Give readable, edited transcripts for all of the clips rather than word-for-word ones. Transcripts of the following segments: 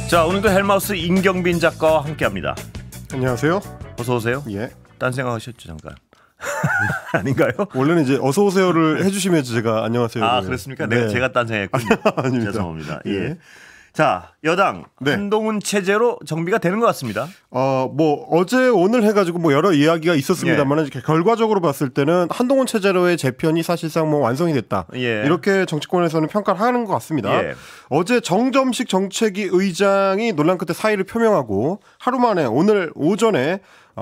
자, 오늘도 헬마우스 임경빈 작가와 함께합니다. 안녕하세요. 어서 오세요. 예. 딴 생각하셨죠 잠깐? 아닌가요? 원래는 이제 어서 오세요를 해주시면 제가 안녕하세요. 아, 그렇습니까? 네. 내가 제가 딴 생각했군요. 아닙니다. 죄송합니다. 예. 예. 자, 여당 네. 한동훈 체제로 정비가 되는 것 같습니다. 뭐 어제 오늘 해가지고 뭐 여러 이야기가 있었습니다만 예. 결과적으로 봤을 때는 한동훈 체제로의 재편이 사실상 뭐 완성이 됐다. 예. 이렇게 정치권에서는 평가를 하는 것 같습니다. 예. 어제 정점식 정책위 의장이 논란 끝에 사의를 표명하고 하루 만에 오늘 오전에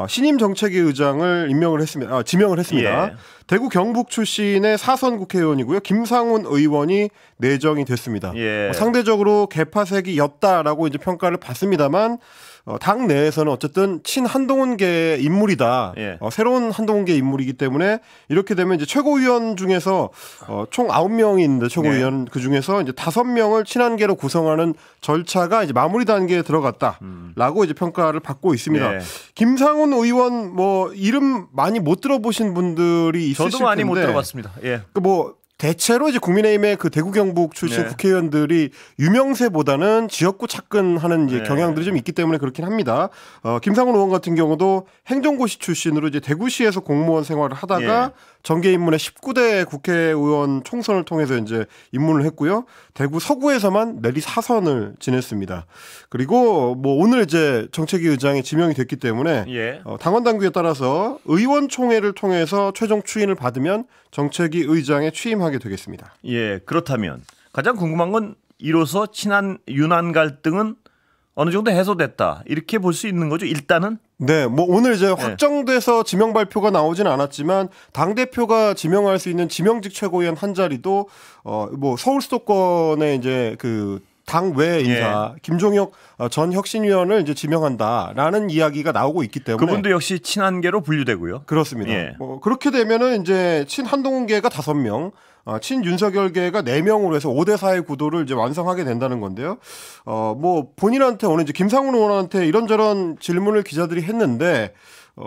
신임 정책위 의장을 지명을 했습니다. 예. 대구 경북 출신의 사선 국회의원이고요. 김상훈 의원이 내정이 됐습니다. 예. 상대적으로 개파색이었다라고 이제 평가를 받습니다만 당 내에서는 어쨌든 친 한동훈계 인물이다. 예. 새로운 한동훈계 인물이기 때문에 이렇게 되면 이제 최고위원 중에서 총 9명이 있는데 최고위원 그 중에서 이제 5명을 친한계로 구성하는 절차가 이제 마무리 단계에 들어갔다라고 이제 평가를 받고 있습니다. 예. 김상훈 의원 뭐 이름 많이 못 들어보신 분들이 있으실 텐데 저도 많이 못 들어봤습니다. 예. 대체로 이제 국민의힘의 그 대구 경북 출신 네. 국회의원들이 유명세보다는 지역구 찾근하는 이제 네. 경향들이 좀 있기 때문에 그렇긴 합니다. 김상훈 의원 같은 경우도 행정고시 출신으로 이제 대구시에서 공무원 생활을 하다가 예. 정계 입문에 19대 국회의원 총선을 통해서 이제 입문을 했고요. 대구 서구에서만 내리 4선을 지냈습니다. 그리고 뭐 오늘 이제 정책위 의장이 지명이 됐기 때문에 예. 당원 당규에 따라서 의원총회를 통해서 최종 추인을 받으면 정책위 의장에 취임하게 되겠습니다. 예. 그렇다면 가장 궁금한 건 이로써 친한 윤한 갈등은 어느 정도 해소됐다. 이렇게 볼 수 있는 거죠. 일단은. 네, 뭐 오늘 이제 확정돼서 지명 발표가 나오진 않았지만 당 대표가 지명할 수 있는 지명직 최고위원 한 자리도 뭐 서울 수도권의 이제 그 당외 인사 김종혁 전 혁신위원을 이제 지명한다라는 이야기가 나오고 있기 때문에 그분도 역시 친한계로 분류되고요. 그렇습니다. 예. 뭐 그렇게 되면은 이제 친 한동훈계가 5명, 친 윤석열계가 4명으로 해서 5대4의 구도를 이제 완성하게 된다는 건데요. 뭐 본인한테 오늘 이제 김상훈 의원한테 이런저런 질문을 기자들이 했는데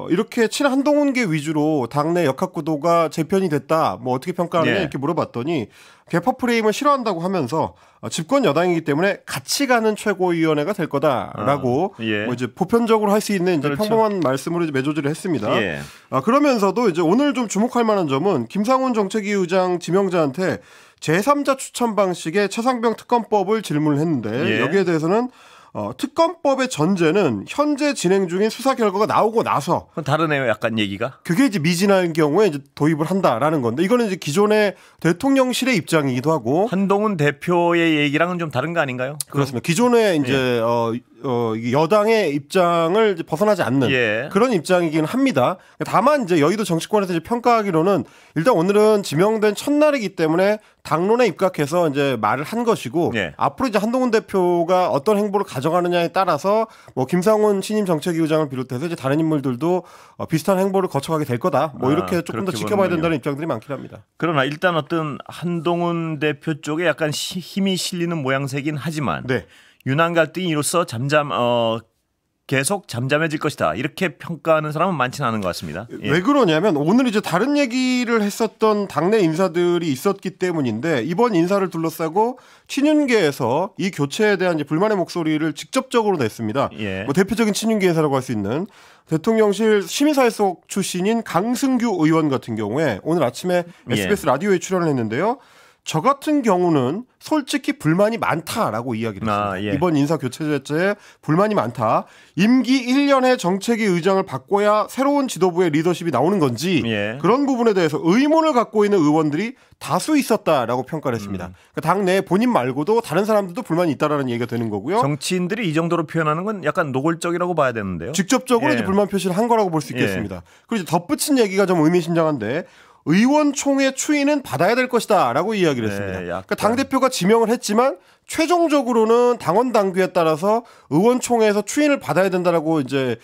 이렇게 친 한동훈계 위주로 당내 역학구도가 재편이 됐다. 뭐 어떻게 평가하느냐 예. 이렇게 물어봤더니 개파 프레임을 싫어한다고 하면서 집권 여당이기 때문에 같이 가는 최고위원회가 될 거다라고 예. 뭐 이제 보편적으로 할 수 있는 이제 그렇죠. 평범한 말씀으로 이제 매조지를 했습니다. 예. 그러면서도 이제 오늘 좀 주목할 만한 점은 김상훈 정책위 의장 지명자한테 제3자 추천 방식의 최상병 특검법을 질문을 했는데 예. 여기에 대해서는 특검법의 전제는 현재 진행 중인 수사 결과가 나오고 나서 그건 다르네요. 약간 얘기가. 그게 이제 미진한 경우에 이제 도입을 한다라는 건데 이거는 이제 기존의 대통령실의 입장이기도 하고 한동훈 대표의 얘기랑은 좀 다른 거 아닌가요? 그렇습니다. 기존에 이제 여당의 입장을 이제 벗어나지 않는 예. 그런 입장이긴 합니다. 다만 이제 여의도 정치권에서 이제 평가하기로는 일단 오늘은 지명된 첫날이기 때문에 당론에 입각해서 이제 말을 한 것이고 예. 앞으로 이제 한동훈 대표가 어떤 행보를 가져가느냐에 따라서 뭐 김상훈 신임 정책위 의장을 비롯해서 이제 다른 인물들도 비슷한 행보를 거쳐가게 될 거다. 뭐 이렇게 조금 더 그렇게 지켜봐야 보는군요. 된다는 입장들이 많긴 합니다. 그러나 일단 어떤 한동훈 대표 쪽에 약간 힘이 실리는 모양새긴 하지만 네. 윤한 갈등이 이로써 계속 잠잠해질 것이다. 이렇게 평가하는 사람은 많지는 않은 것 같습니다. 예. 왜 그러냐면 오늘 이제 다른 얘기를 했었던 당내 인사들이 있었기 때문인데 이번 인사를 둘러싸고 친윤계에서 이 교체에 대한 이제 불만의 목소리를 직접적으로 냈습니다. 예. 뭐 대표적인 친윤계 인사라고 할 수 있는 대통령실 시민사회속 출신인 강승규 의원 같은 경우에 오늘 아침에 SBS 라디오에 출연을 했는데요. 저 같은 경우는 솔직히 불만이 많다라고 이야기를 했습니다. 예. 이번 인사 교체 자체에 불만이 많다. 임기 1년의 정책위 의장을 바꿔야 새로운 지도부의 리더십이 나오는 건지 예. 그런 부분에 대해서 의문을 갖고 있는 의원들이 다수 있었다라고 평가를 했습니다. 그러니까 당내 본인 말고도 다른 사람들도 불만이 있다라는 얘기가 되는 거고요. 정치인들이 이 정도로 표현하는 건 약간 노골적이라고 봐야 되는데요. 직접적으로 예. 이제 불만 표시를 한 거라고 볼 수 있겠습니다. 그리고 이제 덧붙인 얘기가 좀 의미심장한데 의원총회 추인은 받아야 될 것이다라고 이야기를 했습니다. 그러니까 당대표가 지명을 했지만 최종적으로는 당원 당규에 따라서 의원총회에서 추인을 받아야 된다라고 이제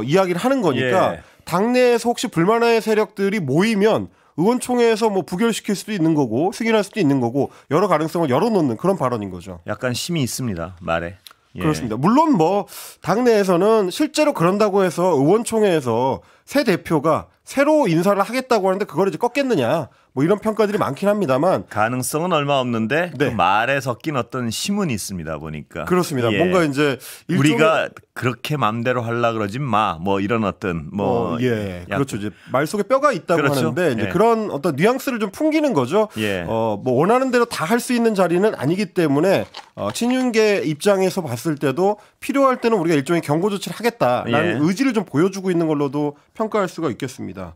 이야기를 하는 거니까 당내에서 혹시 불만의 세력들이 모이면 의원총회에서 뭐 부결시킬 수도 있는 거고 승인할 수도 있는 거고 여러 가능성을 열어놓는 그런 발언인 거죠. 약간 힘이 있습니다. 말에. 예. 그렇습니다. 물론 뭐 당내에서는 실제로 그런다고 해서 의원총회에서 새 대표가 새로 인사를 하겠다고 하는데 그걸 이제 꺾겠느냐 뭐 이런 평가들이 많긴 합니다만 가능성은 얼마 없는데 네. 그 말에 섞인 어떤 힘은 있습니다 보니까. 그렇습니다. 예. 뭔가 이제 우리가 그렇게 마음대로 하려 그러진 마. 뭐 이런 어떤 뭐 예. 그렇죠. 이제 말 속에 뼈가 있다고 그렇죠. 하는데 이제 예. 그런 어떤 뉘앙스를 좀 풍기는 거죠. 예. 뭐 원하는 대로 다 할 수 있는 자리는 아니기 때문에 친윤계 입장에서 봤을 때도 필요할 때는 우리가 일종의 경고 조치를 하겠다라는 예. 의지를 좀 보여주고 있는 걸로도 평가할 수가 있겠습니다.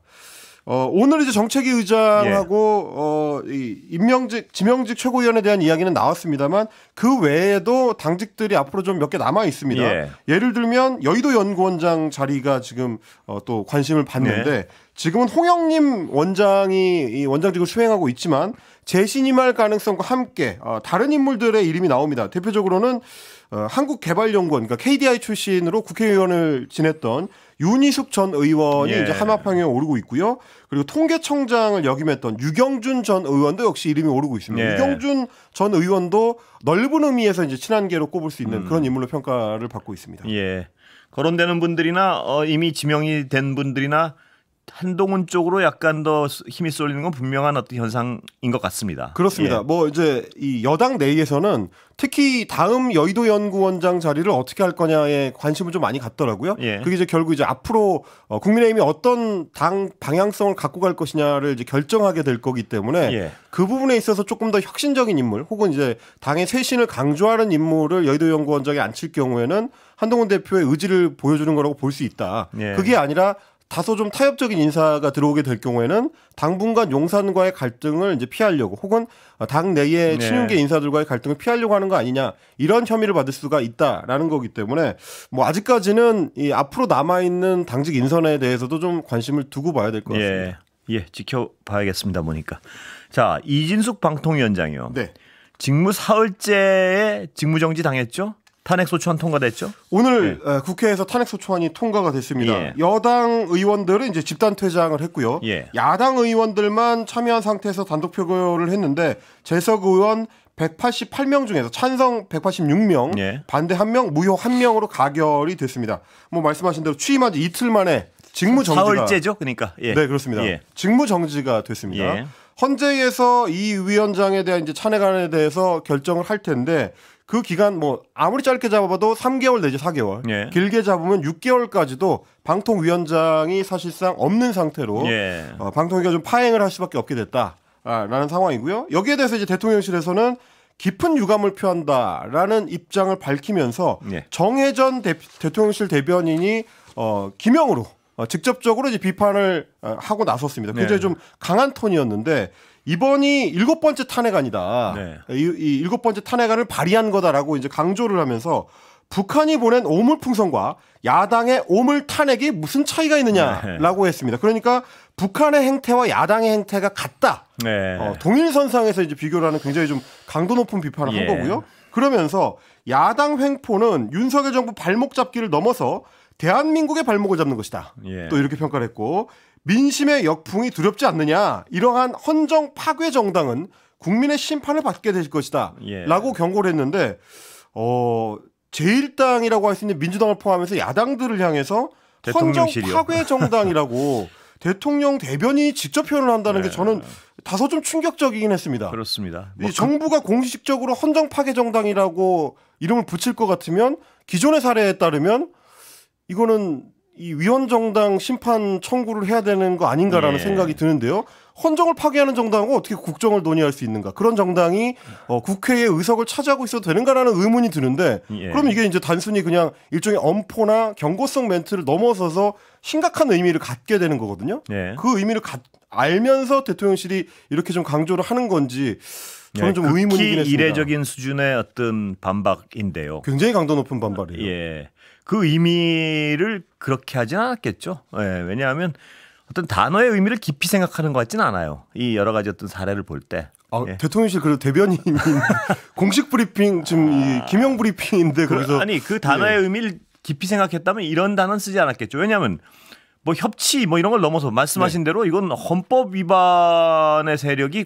오늘 이제 정책위 의장하고 이 임명직, 지명직 최고위원에 대한 이야기는 나왔습니다만 그 외에도 당직들이 앞으로 좀 몇 개 남아 있습니다. 예. 예를 들면 여의도 연구원장 자리가 지금 또 관심을 받는데 네. 지금은 홍영림 원장이 이 원장직을 수행하고 있지만 재신임할 가능성과 함께 다른 인물들의 이름이 나옵니다. 대표적으로는 한국개발연구원, 그러니까 KDI 출신으로 국회의원을 지냈던 윤희숙 전 의원이 예. 이제 하마평에 오르고 있고요. 그리고 통계청장을 역임했던 유경준 전 의원도 역시 이름이 오르고 있습니다. 예. 유경준 전 의원도 넓은 의미에서 이제 친한계로 꼽을 수 있는 그런 인물로 평가를 받고 있습니다. 예. 거론되는 분들이나 이미 지명이 된 분들이나 한동훈 쪽으로 약간 더 힘이 쏠리는 건 분명한 어떤 현상인 것 같습니다. 그렇습니다. 예. 뭐 이제 이 여당 내에서는 특히 다음 여의도 연구원장 자리를 어떻게 할 거냐에 관심을 좀 많이 갖더라고요. 예. 그게 이제 결국 이제 앞으로 국민의힘이 어떤 당 방향성을 갖고 갈 것이냐를 이제 결정하게 될 거기 때문에 예. 그 부분에 있어서 조금 더 혁신적인 인물 혹은 이제 당의 쇄신을 강조하는 인물을 여의도 연구원장에 앉힐 경우에는 한동훈 대표의 의지를 보여주는 거라고 볼 수 있다. 예. 그게 아니라 다소 좀 타협적인 인사가 들어오게 될 경우에는 당분간 용산과의 갈등을 이제 피하려고 혹은 당 내의 네. 친윤계 인사들과의 갈등을 피하려고 하는 거 아니냐 이런 혐의를 받을 수가 있다라는 거기 때문에 뭐 아직까지는 이 앞으로 남아 있는 당직 인선에 대해서도 좀 관심을 두고 봐야 될 것 같습니다. 예, 지켜봐야겠습니다. 보니까 자 이진숙 방통위원장이요. 네. 직무 사흘째에 직무정지 당했죠. 탄핵소추안 통과됐죠. 오늘 국회에서 탄핵소추안이 통과가 됐습니다. 예. 여당 의원들은 이제 집단 퇴장을 했고요. 예. 야당 의원들만 참여한 상태에서 단독 표결을 했는데 재석 의원 188명 중에서 찬성 186명, 예. 반대 1명, 무효 1명으로 가결이 됐습니다. 뭐 말씀하신 대로 취임한 지 이틀 만에 직무 정지가 사흘째죠. 그러니까 예. 네, 그렇습니다. 예. 직무 정지가 됐습니다. 예. 헌재에서 이 위원장에 대한 이제 찬핵안에 대해서 결정을 할 텐데 그 기간 뭐 아무리 짧게 잡아봐도 3개월 내지 4개월, 예. 길게 잡으면 6개월까지도 방통위원장이 사실상 없는 상태로 예. 방통위가 좀 파행을 할 수밖에 없게 됐다라는 상황이고요. 여기에 대해서 이제 대통령실에서는 깊은 유감을 표한다라는 입장을 밝히면서 예. 정혜전 대통령실 대변인이 기명으로 직접적으로 이제 비판을 하고 나섰습니다. 굉장히 네. 좀 강한 톤이었는데 이번이 7번째 탄핵안이다. 네. 이 7번째 탄핵안을 발의한 거다라고 이제 강조를 하면서 북한이 보낸 오물풍선과 야당의 오물 탄핵이 무슨 차이가 있느냐라고 했습니다. 그러니까 북한의 행태와 야당의 행태가 같다. 네. 동일선상에서 이제 비교를 하는 굉장히 좀 강도 높은 비판을 예. 한 거고요. 그러면서 야당 횡포는 윤석열 정부 발목 잡기를 넘어서 대한민국의 발목을 잡는 것이다. 예. 또 이렇게 평가를 했고 민심의 역풍이 두렵지 않느냐. 이러한 헌정 파괴 정당은 국민의 심판을 받게 될 것이다. 예. 라고 경고를 했는데 제1당이라고 할 수 있는 민주당을 포함해서 야당들을 향해서 헌정 대통령실이요. 파괴 정당이라고 대통령 대변인이 직접 표현을 한다는 게 네. 저는 다소 좀 충격적이긴 했습니다. 그렇습니다. 이 정부가 공식적으로 헌정 파괴 정당이라고 이름을 붙일 것 같으면 기존의 사례에 따르면 이거는 이 위헌정당 심판 청구를 해야 되는 거 아닌가라는 예. 생각이 드는데요. 헌정을 파괴하는 정당은 어떻게 국정을 논의할 수 있는가? 그런 정당이 국회의 의석을 차지하고 있어도 되는가라는 의문이 드는데 예. 그럼 이게 이제 단순히 그냥 일종의 엄포나 경고성 멘트를 넘어서서 심각한 의미를 갖게 되는 거거든요. 예. 그 의미를 알면서 대통령실이 이렇게 좀 강조를 하는 건지 저는 좀 의문이긴 극히 했습니다. 이례적인 수준의 어떤 반박인데요. 굉장히 강도 높은 반발이에요. 예. 그 의미를 그렇게 하진 않았겠죠. 예. 왜냐하면 어떤 단어의 의미를 깊이 생각하는 것 같지는 않아요. 이 여러 가지 어떤 사례를 볼 때. 예. 대통령실 그래도 대변인 공식 브리핑 지금 이 김영 브리핑인데 거기서 아니 그 단어의 의미를 깊이 생각했다면 이런 단어는 쓰지 않았겠죠. 왜냐하면 뭐 협치 뭐 이런 걸 넘어서 말씀하신 대로 이건 헌법 위반의 세력이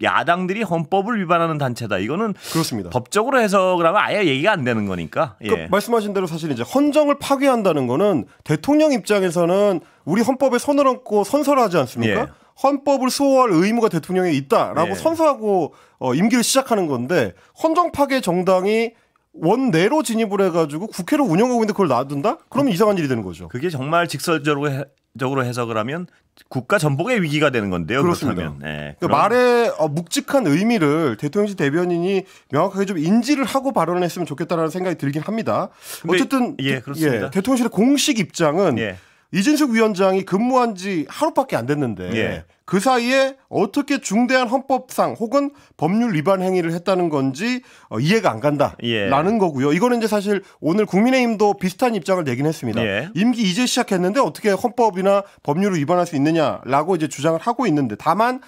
야당들이 헌법을 위반하는 단체다. 이거는 그렇습니다. 법적으로 해석을 하면 아예 얘기가 안 되는 거니까. 예. 그러니까 말씀하신 대로 사실 이제 헌정을 파괴한다는 거는 대통령 입장에서는 우리 헌법에 손을 얹고 선서를 하지 않습니까? 예. 헌법을 수호할 의무가 대통령에 있다라고 예. 선서하고 임기를 시작하는 건데 헌정 파괴 정당이 원내로 진입을 해가지고 국회를 운영하고 있는데 그걸 놔둔다? 그러면 이상한 일이 되는 거죠. 그게 정말 직설적으로 해석을 하면 국가 전복의 위기가 되는 건데요. 그렇습니다. 네, 그러니까 말의 묵직한 의미를 대통령실 대변인이 명확하게 좀 인지를 하고 발언을 했으면 좋겠다라는 생각이 들긴 합니다. 어쨌든 그렇습니다. 대통령실의 공식 입장은 예. 이진숙 위원장이 근무한 지 하루밖에 안 됐는데 예. 그 사이에 어떻게 중대한 헌법상 혹은 법률 위반 행위를 했다는 건지 이해가 안 간다라는 예. 거고요. 이거는 이제 사실 오늘 국민의힘도 비슷한 입장을 내긴 했습니다. 예. 임기 이제 시작했는데 어떻게 헌법이나 법률을 위반할 수 있느냐라고 이제 주장을 하고 있는데 다만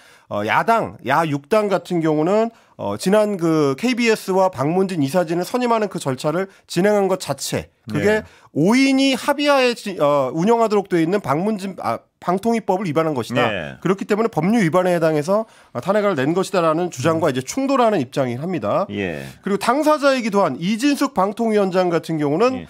야당, 야6당 같은 경우는 지난 그 KBS와 박문진 이사진을 선임하는 그 절차를 진행한 것 자체 그게 예. 5인이 합의하에 운영하도록 되어 있는 방통위법을 위반한 것이다. 예. 그렇기 때문에 법률 위반에 해당해서 탄핵을 낸 것이다라는 주장과 이제 충돌하는 입장이긴 합니다. 예. 그리고 당사자이기도 한 이진숙 방통위원장 같은 경우는 예.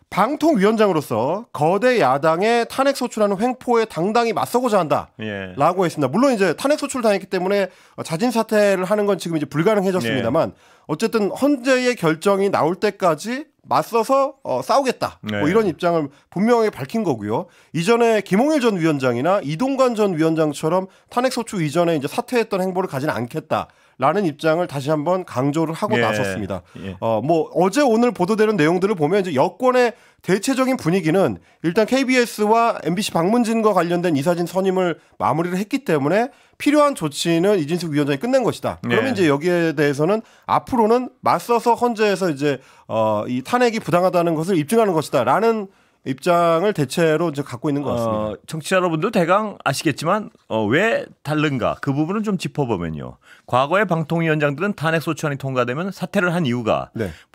방통위원장으로서 거대 야당의 탄핵 소추라는 횡포에 당당히 맞서고자 한다라고 했습니다. 물론 이제 탄핵 소추를 당했기 때문에 자진 사퇴를 하는 건 지금 이제 불가능해졌습니다만 어쨌든 헌재의 결정이 나올 때까지 맞서서 싸우겠다. 뭐 이런 입장을 분명히 밝힌 거고요. 이전에 김홍일 전 위원장이나 이동관 전 위원장처럼 탄핵 소추 이전에 이제 사퇴했던 행보를 가지는 않겠다라는 입장을 다시 한번 강조를 하고 나섰습니다. 뭐 어제 오늘 보도되는 내용들을 보면 이제 여권의 대체적인 분위기는 일단 KBS와 MBC 박문진과 관련된 이사진 선임을 마무리를 했기 때문에 필요한 조치는 이진숙 위원장이 끝낸 것이다. 그러면 이제 여기에 대해서는 앞으로는 맞서서 헌재에서 이제 이 탄핵이 부당하다는 것을 입증하는 것이다라는 입장을 대체로 이제 갖고 있는 것 같습니다. 청취자 여러분도 대강 아시겠지만 왜 다른가 그 부분은 좀 짚어보면요. 과거의 방통위원장들은 탄핵 소추안이 통과되면 사퇴를 한 이유가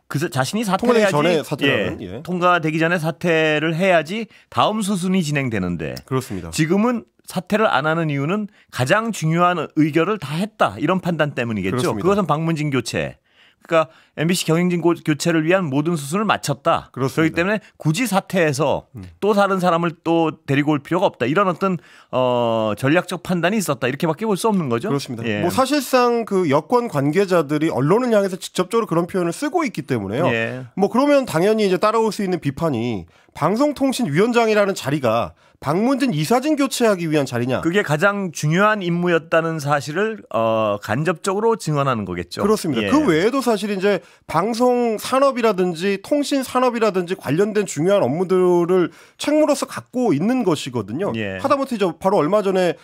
그 자신이 사퇴를 해야지 전에 사퇴하는, 통과되기 전에 사퇴를 해야지 다음 수순이 진행되는데 그렇습니다. 지금은 사퇴를 안 하는 이유는 가장 중요한 의결을 다 했다 이런 판단 때문이겠죠. 그렇습니다. 그것은 박문진 교체. 그러니까 MBC 경영진 교체를 위한 모든 수순을 마쳤다. 그렇습니다. 그렇기 때문에 굳이 사퇴해서 또 다른 사람을 또 데리고 올 필요가 없다. 이런 어떤 전략적 판단이 있었다. 이렇게밖에 볼 수 없는 거죠. 그렇습니다. 뭐 사실상 그 여권 관계자들이 언론을 향해서 직접적으로 그런 표현을 쓰고 있기 때문에요. 뭐 그러면 당연히 이제 따라올 수 있는 비판이 방송통신위원장이라는 자리가 박문진 이사진 교체하기 위한 자리냐? 그게 가장 중요한 임무였다는 사실을 간접적으로 증언하는 거겠죠. 그렇습니다. 그 외에도 사실 이제 방송 산업이라든지 통신 산업이라든지 관련된 중요한 업무들을 책무로서 갖고 있는 것이거든요. 하다못해 바로 얼마 전에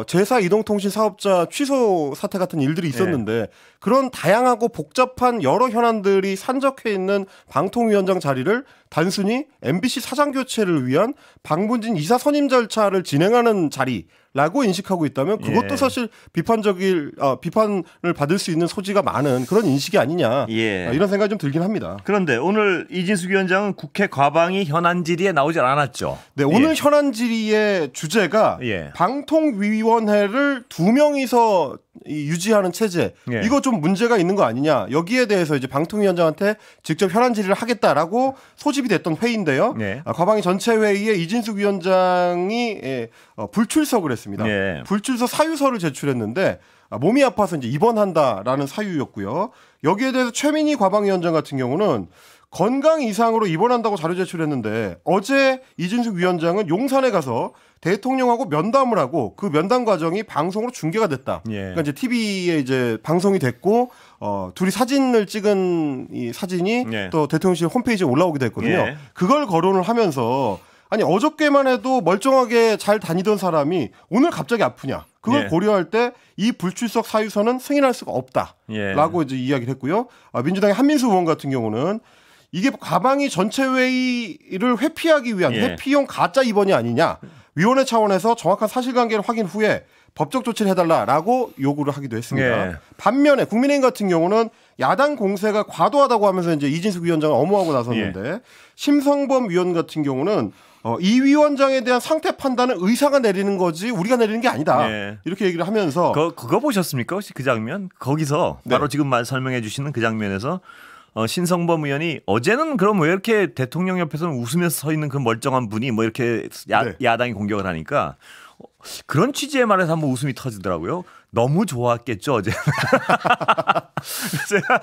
제사 이동통신 사업자 취소 사태 같은 일들이 있었는데 그런 다양하고 복잡한 여러 현안들이 산적해 있는 방통위원장 자리를 단순히 MBC 사장 교체를 위한 박문진 이사 선임 절차를 진행하는 자리라고 인식하고 있다면 그것도 사실 비판을 받을 수 있는 소지가 많은 그런 인식이 아니냐 이런 생각이 좀 들긴 합니다. 그런데 오늘 이진숙 위원장은 국회 과방위 현안 질의에 나오질 않았죠. 네, 오늘 현안 질의의 주제가 방통위원회를 2명이서 유지하는 체제 이거 좀 문제가 있는 거 아니냐 여기에 대해서 이제 방통위원장한테 직접 현안 질의를 하겠다라고 소집이 됐던 회의인데요. 과방위 전체 회의에 이진숙 위원장이 불출석을 했습니다. 불출석 사유서를 제출했는데 몸이 아파서 이제 입원한다라는 사유였고요. 여기에 대해서 최민희 과방위원장 같은 경우는 건강 이상으로 입원한다고 자료 제출했는데 어제 이진숙 위원장은 용산에 가서 대통령하고 면담을 하고 그 면담 과정이 방송으로 중계가 됐다. 그러니까 이제 TV에 이제 방송이 됐고 둘이 사진을 찍은 이 사진이 또 대통령실 홈페이지에 올라오기도 했거든요. 그걸 거론을 하면서 아니 어저께만 해도 멀쩡하게 잘 다니던 사람이 오늘 갑자기 아프냐. 그걸 고려할 때 이 불출석 사유서는 승인할 수가 없다라고 이제 이야기를 했고요. 민주당의 한민수 의원 같은 경우는 이게 과방위 전체 회의를 회피하기 위한 회피용 가짜 입원이 아니냐. 위원회 차원에서 정확한 사실관계를 확인 후에 법적 조치를 해달라라고 요구를 하기도 했습니다. 반면에 국민의힘 같은 경우는 야당 공세가 과도하다고 하면서 이제 이진숙 위원장을 엄호하고 나섰는데 심성범 위원 같은 경우는 이 위원장에 대한 상태 판단은 의사가 내리는 거지 우리가 내리는 게 아니다. 네. 이렇게 얘기를 하면서 그거 보셨습니까? 혹시 그 장면? 거기서 바로 네. 지금 설명해 주시는 그 장면에서 신성범 의원이 어제는 그럼 왜 이렇게 대통령 옆에서는 웃으면서 서 있는 그 멀쩡한 분이 뭐 이렇게 야당이 공격을 하니까 그런 취지의 말에서 한번 웃음이 터지더라고요. 너무 좋았겠죠 어제. 제가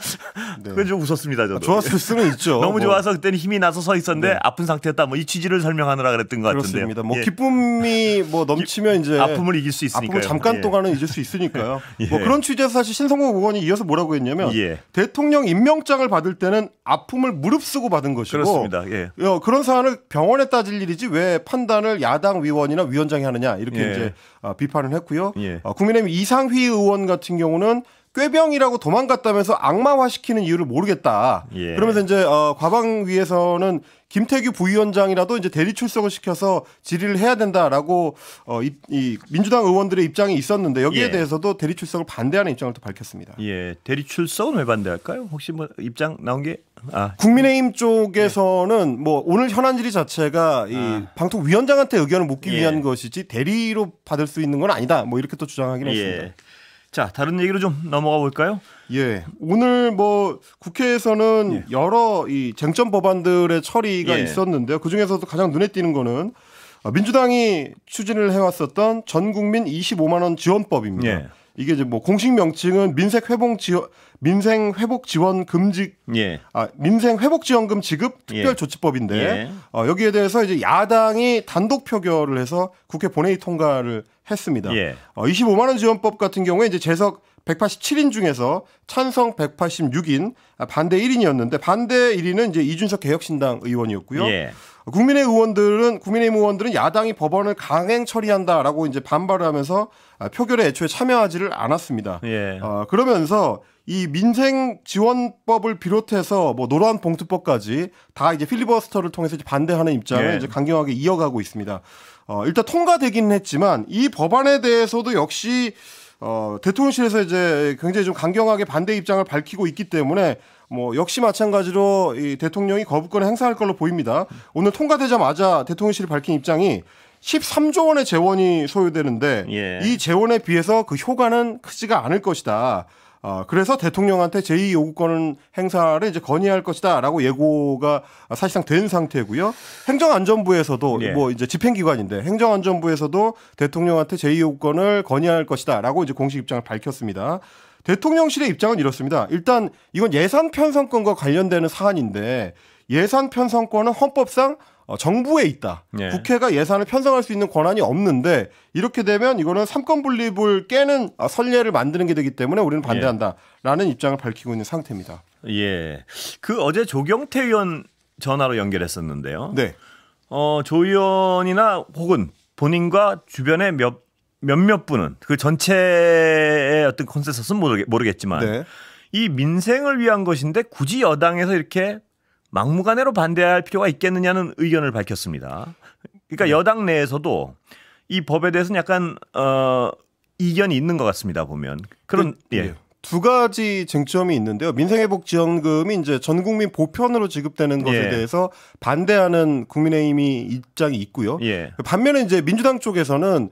그건 좀 웃었습니다 저도. 좋았을 수는 있죠. 너무 좋아서 그때는 힘이 나서 서 있었는데 아픈 상태였다. 뭐 이 취지를 설명하느라 그랬던 것 같은데요. 그렇습니다. 뭐 기쁨이 뭐 넘치면 이제 아픔을 이길 수 있으니까요. 아픔을 잠깐 동안은 잊을 수 있으니까요. 뭐 그런 취지에서 사실 신성범 의원이 이어서 뭐라고 했냐면 대통령 임명장을 받을 때는 아픔을 무릅쓰고 받은 것이고 그렇습니다. 그런 사안을 병원에 따질 일이지 왜 판단을 야당 위원이나 위원장이 하느냐 이렇게 이제 비판을 했고요. 국민의힘 이상휘 의원 같은 경우는 꾀병이라고 도망갔다면서 악마화시키는 이유를 모르겠다. 그러면서 이제 과방위에서는 김태규 부위원장이라도 이제 대리 출석을 시켜서 질의를 해야 된다라고 이 민주당 의원들의 입장이 있었는데 여기에 대해서도 대리 출석을 반대하는 입장을 또 밝혔습니다. 대리 출석은 왜 반대할까요? 혹시 뭐 입장 나온 게? 국민의힘 쪽에서는 뭐 오늘 현안 질의 자체가 이 방통위원장한테 의견을 묻기 위한 것이지 대리로 받을 수 있는 건 아니다. 뭐 이렇게 또 주장하긴 했습니다. 자, 다른 얘기로 좀 넘어가 볼까요? 오늘 뭐 국회에서는 여러 이 쟁점 법안들의 처리가 있었는데요. 그 중에서도 가장 눈에 띄는 거는 민주당이 추진을 해왔었던 전국민 25만 원 지원법입니다. 이게 이제 뭐 공식 명칭은 민생회복지원금 지급 특별조치법인데 여기에 대해서 이제 야당이 단독 표결을 해서 국회 본회의 통과를 했습니다. 25만 원 지원법 같은 경우에 이제 재석 187인 중에서 찬성 186인, 반대 1인이었는데 반대 1인은 이제 이준석 개혁신당 의원이었고요. 국민의힘 의원들은 야당이 법안을 강행 처리한다라고 이제 반발을 하면서 표결에 애초에 참여하지를 않았습니다. 그러면서 이 민생 지원법을 비롯해서 뭐 노란 봉투법까지 다 이제 필리버스터를 통해서 이제 반대하는 입장을 이제 강경하게 이어가고 있습니다. 일단 통과되기는 했지만 이 법안에 대해서도 역시 대통령실에서 이제 굉장히 좀 강경하게 반대 입장을 밝히고 있기 때문에 뭐 역시 마찬가지로 이 대통령이 거부권을 행사할 걸로 보입니다. 오늘 통과되자마자 대통령실이 밝힌 입장이 13조 원의 재원이 소요되는데 이 재원에 비해서 그 효과는 크지가 않을 것이다. 그래서 대통령한테 제2요구권 행사를 이제 건의할 것이다라고 예고가 사실상 된 상태고요. 행정안전부에서도 뭐 이제 집행기관인데 행정안전부에서도 대통령한테 제2요구권을 건의할 것이다라고 이제 공식 입장을 밝혔습니다. 대통령실의 입장은 이렇습니다. 일단 이건 예산 편성권과 관련되는 사안인데 예산 편성권은 헌법상 정부에 있다. 국회가 예산을 편성할 수 있는 권한이 없는데 이렇게 되면 이거는 삼권 분립을 깨는 선례를 만드는 게 되기 때문에 우리는 반대한다라는 입장을 밝히고 있는 상태입니다. 그 어제 조경태 의원 전화로 연결했었는데요. 조 의원이나 혹은 본인과 주변의 몇몇 분은 그 전체의 어떤 컨센서스는 모르겠지만 이 민생을 위한 것인데 굳이 여당에서 이렇게 막무가내로 반대할 필요가 있겠느냐는 의견을 밝혔습니다. 그러니까 여당 내에서도 이 법에 대해서는 약간 이견이 있는 것 같습니다. 보면 그런 두 가지 쟁점이 있는데요. 민생회복지원금이 이제 전 국민 보편으로 지급되는 것에 대해서 반대하는 국민의힘이 입장이 있고요. 반면에 이제 민주당 쪽에서는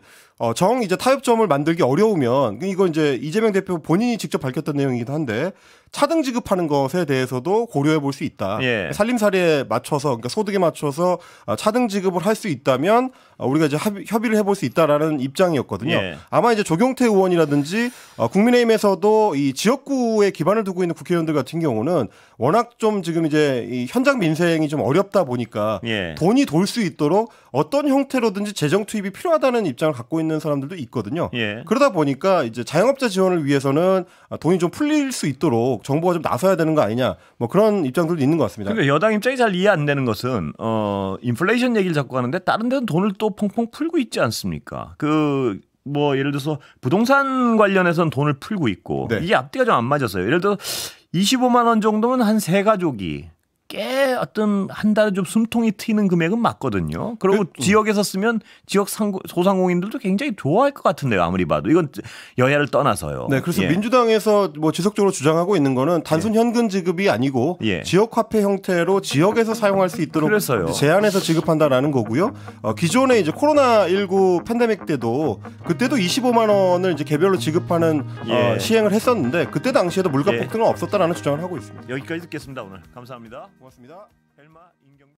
이제 타협점을 만들기 어려우면 이거 이제 이재명 대표 본인이 직접 밝혔던 내용이기도 한데 차등 지급하는 것에 대해서도 고려해 볼 수 있다. 살림살이에 맞춰서 그러니까 소득에 맞춰서 차등 지급을 할 수 있다면 우리가 이제 협의를 해볼 수 있다라는 입장이었거든요. 아마 이제 조경태 의원이라든지 국민의힘에서도 이 지역구에 기반을 두고 있는 국회의원들 같은 경우는 워낙 좀 지금 이제 이 현장 민생이 좀 어렵다 보니까 돈이 돌 수 있도록 어떤 형태로든지 재정 투입이 필요하다는 입장을 갖고 있는 사람들도 있거든요. 그러다 보니까 이제 자영업자 지원을 위해서는 돈이 좀 풀릴 수 있도록 정부가 좀 나서야 되는 거 아니냐, 뭐 그런 입장들도 있는 것 같습니다. 그러니까 여당 입장이 잘 이해 안 되는 것은 인플레이션 얘기를 자꾸 하는데 다른 데는 돈을 또 펑펑 풀고 있지 않습니까? 뭐 예를 들어서 부동산 관련해서는 돈을 풀고 있고 이게 앞뒤가 좀 안 맞았어요. 예를 들어 25만 원 정도면 한 세 가족이 꽤 어떤 한 달에 좀 숨통이 트이는 금액은 맞거든요. 그리고 지역에서 쓰면 지역 소상공인들도 굉장히 좋아할 것 같은데요. 아무리 봐도 이건 여야를 떠나서요. 네, 그래서 민주당에서 뭐 지속적으로 주장하고 있는 거는 단순 현금 지급이 아니고 지역 화폐 형태로 지역에서 사용할 수 있도록 제한해서 지급한다라는 거고요. 기존에 이제 코로나19 팬데믹 때도 그때도 25만 원을 이제 개별로 지급하는 시행을 했었는데 그때 당시에도 물가 폭등은 없었다라는 주장을 하고 있습니다. 여기까지 듣겠습니다. 오늘 감사합니다. 고맙습니다. 헬마 임경